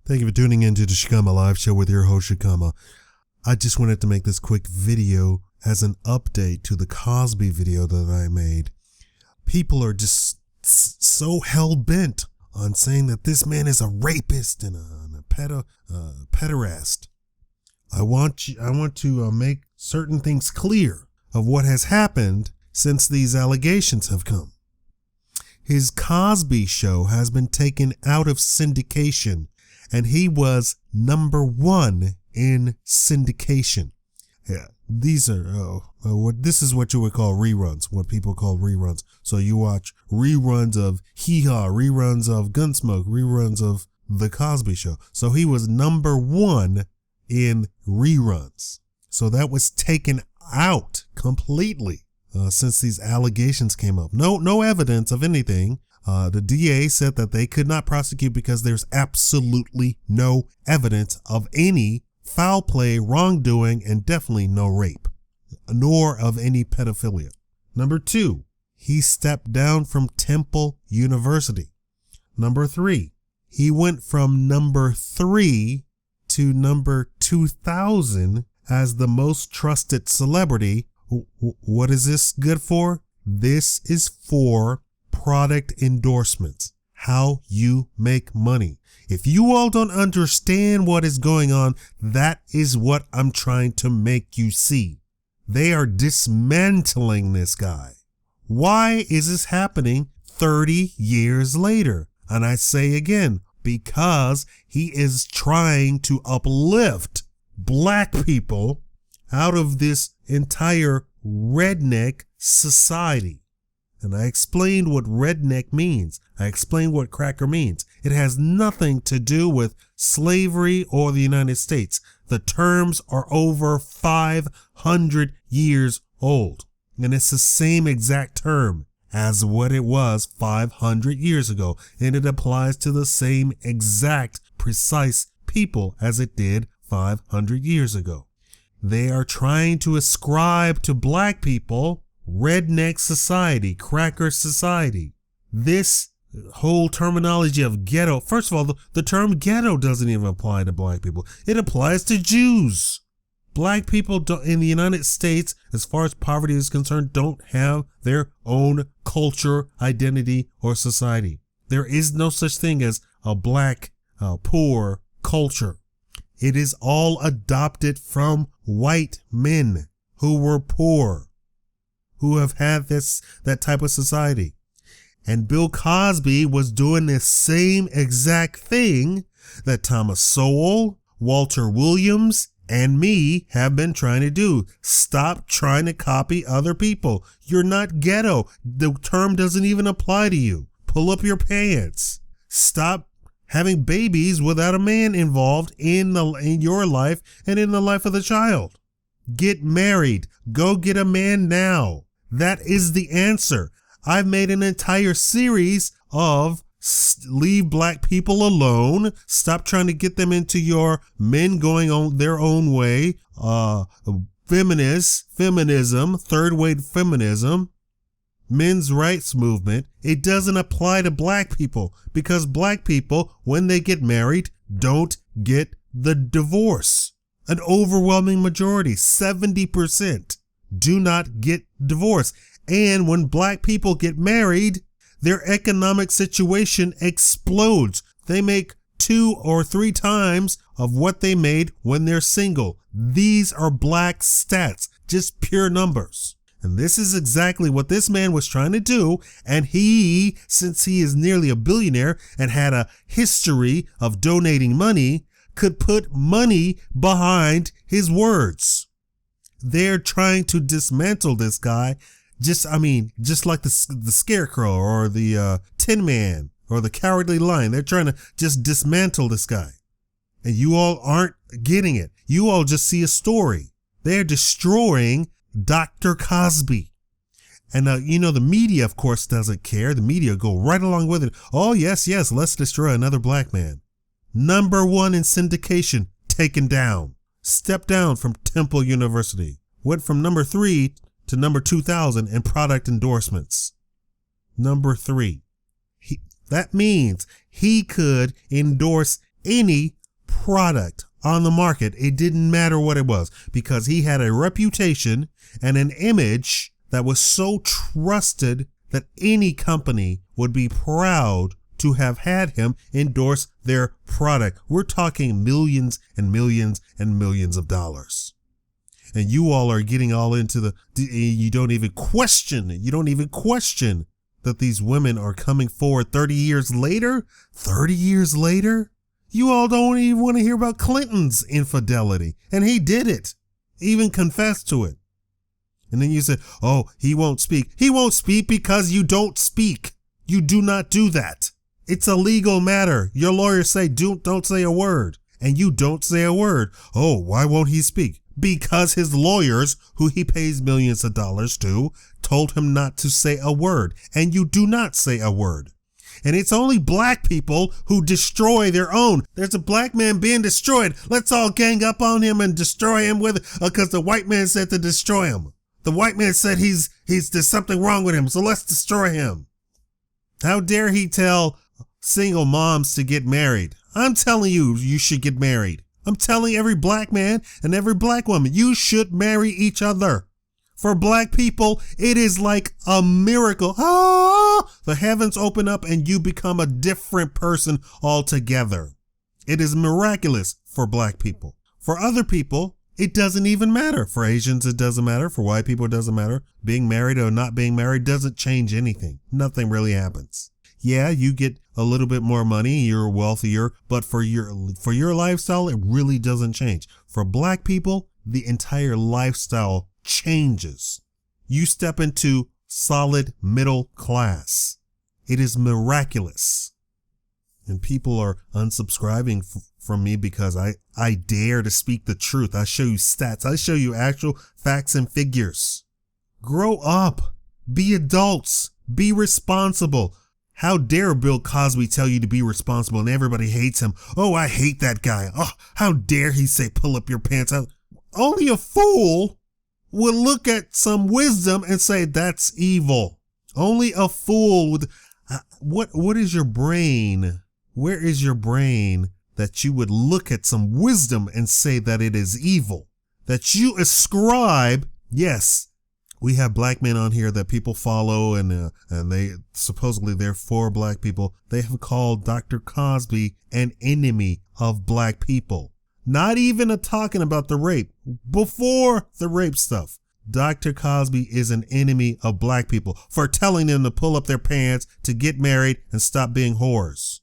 Thank you for tuning in to the Shakaama Live Show with your host, Shakaama. I just wanted to make this quick video as an update to the Cosby video that I made. People are just so hell-bent on saying that this man is a rapist and a pederast. I want to make certain things clear of what has happened since these allegations have come. His Cosby show has been taken out of syndication, and he was #1 in syndication. Yeah, these are this is what you would call reruns, what people call reruns. So you watch reruns of Hee Haw, reruns of Gunsmoke, reruns of The Cosby Show. So he was #1 in reruns. So that was taken out completely since these allegations came up. No evidence of anything. The DA said that they could not prosecute because there's absolutely no evidence of any foul play, wrongdoing, and definitely no rape, nor of any pedophilia. #2, he stepped down from Temple University. #3, he went from #3 to #2000 as the most trusted celebrity. What is this good for? This is for product endorsements, how you make money. If you all don't understand what is going on, that is what I'm trying to make you see. They are dismantling this guy. Why is this happening 30 years later? And I say again, because he is trying to uplift black people out of this entire redneck society. And I explained what redneck means. I explained what cracker means. It has nothing to do with slavery or the United States. The terms are over 500 years old. And it's the same exact term as what it was 500 years ago. And it applies to the same exact precise people as it did 500 years ago. They are trying to ascribe to black people redneck society, cracker society. This whole terminology of ghetto, first of all, the term ghetto doesn't even apply to black people. It applies to Jews. Black people in the United States, as far as poverty is concerned, don't have their own culture, identity, or society. There is no such thing as a black, poor culture. It is all adopted from white men who were poor, who have had that type of society. And Bill Cosby was doing the same exact thing that Thomas Sowell, Walter Williams, and me have been trying to do. Stop trying to copy other people. You're not ghetto. The term doesn't even apply to you. Pull up your pants. Stop having babies without a man involved in your life and in the life of the child. Get married. Go get a man now. That is the answer. I've made an entire series of leave black people alone. Stop trying to get them into your men going on their own way. Feminism, third wave feminism, men's rights movement. It doesn't apply to black people because black people, when they get married, don't get the divorce. An overwhelming majority, 70%. Do not get divorced. And when black people get married, their economic situation explodes. They make 2 or 3 times of what they made when they're single. These are black stats, just pure numbers. And this is exactly what this man was trying to do. And he, since he is nearly a billionaire and had a history of donating money, could put money behind his words. They're trying to dismantle this guy, just like the Scarecrow or the Tin Man or the Cowardly Lion. They're trying to just dismantle this guy. And you all aren't getting it. You all just see a story. They're destroying Dr. Cosby. And the media, of course, doesn't care. The media go right along with it. Oh, yes, let's destroy another black man. #1 in syndication, taken down. Stepped down from Temple University. Went from #3 to #2000 in product endorsements. #3. That means he could endorse any product on the market. It didn't matter what it was, because he had a reputation and an image that was so trusted that any company would be proud to have had him endorse their product. We're talking millions and millions and millions of dollars. And you all are getting all into you don't even question that these women are coming forward 30 years later. 30 years later? You all don't even want to hear about Clinton's infidelity. And he did it, even confessed to it. And then you said, oh, he won't speak. He won't speak because you don't speak. You do not do that. It's a legal matter. Your lawyers say don't say a word. And you don't say a word. Oh, why won't he speak? Because his lawyers, who he pays millions of dollars to, told him not to say a word. And you do not say a word. And it's only black people who destroy their own. There's a black man being destroyed. Let's all gang up on him and destroy him because the white man said to destroy him. The white man said there's something wrong with him, so let's destroy him. How dare he tell single moms to get married? I'm telling you, you should get married. I'm telling every black man and every black woman, you should marry each other. For black people, it is like a miracle. Ah, the heavens open up and you become a different person altogether. It is miraculous for black people. For other people, it doesn't even matter. For Asians, it doesn't matter. For white people, it doesn't matter. Being married or not being married doesn't change anything. Nothing really happens. Yeah, you get a little bit more money, you're wealthier, but for your lifestyle, it really doesn't change. For black people, the entire lifestyle changes. You step into solid middle class. It is miraculous. And people are unsubscribing from me because I dare to speak the truth. I show you stats. I show you actual facts and figures. Grow up. Be adults. Be responsible. How dare Bill Cosby tell you to be responsible and everybody hates him? Oh, I hate that guy. Oh, how dare he say pull up your pants. Only a fool would look at some wisdom and say that's evil. Only a fool would. What is your brain? Where is your brain that you would look at some wisdom and say that it is evil? That you ascribe, yes, we have black men on here that people follow and they supposedly they're for black people. They have called Dr. Cosby an enemy of black people. Not even talking about the rape. Before the rape stuff, Dr. Cosby is an enemy of black people for telling them to pull up their pants, to get married, and stop being whores.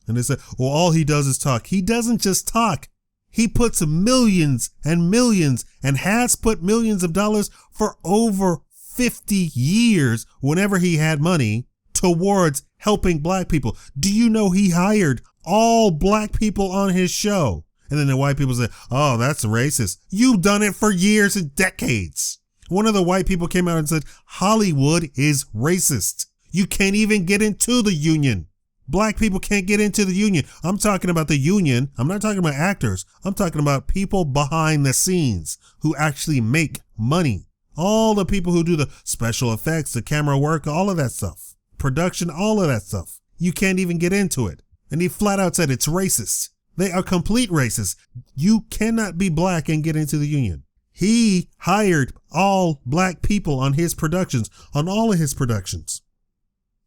And they say, well, all he does is talk. He doesn't just talk. He puts millions and millions and has put millions of dollars for over 50 years whenever he had money towards helping black people. Do you know he hired all black people on his show? And then the white people say, oh, that's racist. You've done it for years and decades. One of the white people came out and said, Hollywood is racist. You can't even get into the union. Black people can't get into the union. I'm talking about the union. I'm not talking about actors. I'm talking about people behind the scenes who actually make money. All the people who do the special effects, the camera work, all of that stuff. Production, all of that stuff. You can't even get into it. And he flat out said it's racist. They are complete racists. You cannot be black and get into the union. He hired all black people on his productions, on all of his productions.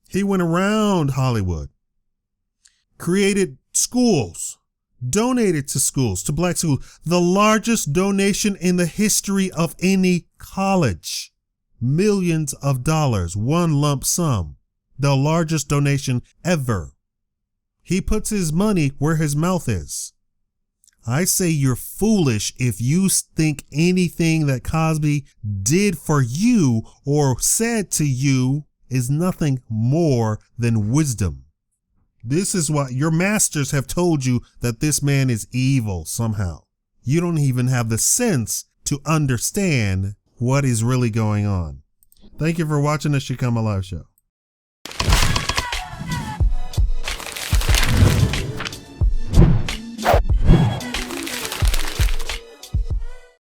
He went around Hollywood, created schools, donated to schools, to black schools, the largest donation in the history of any college. Millions of dollars, one lump sum, the largest donation ever. He puts his money where his mouth is. I say you're foolish if you think anything that Cosby did for you or said to you is nothing more than wisdom. This is what your masters have told you, that this man is evil somehow. You don't even have the sense to understand what is really going on. Thank you for watching the Shakaama Live Show.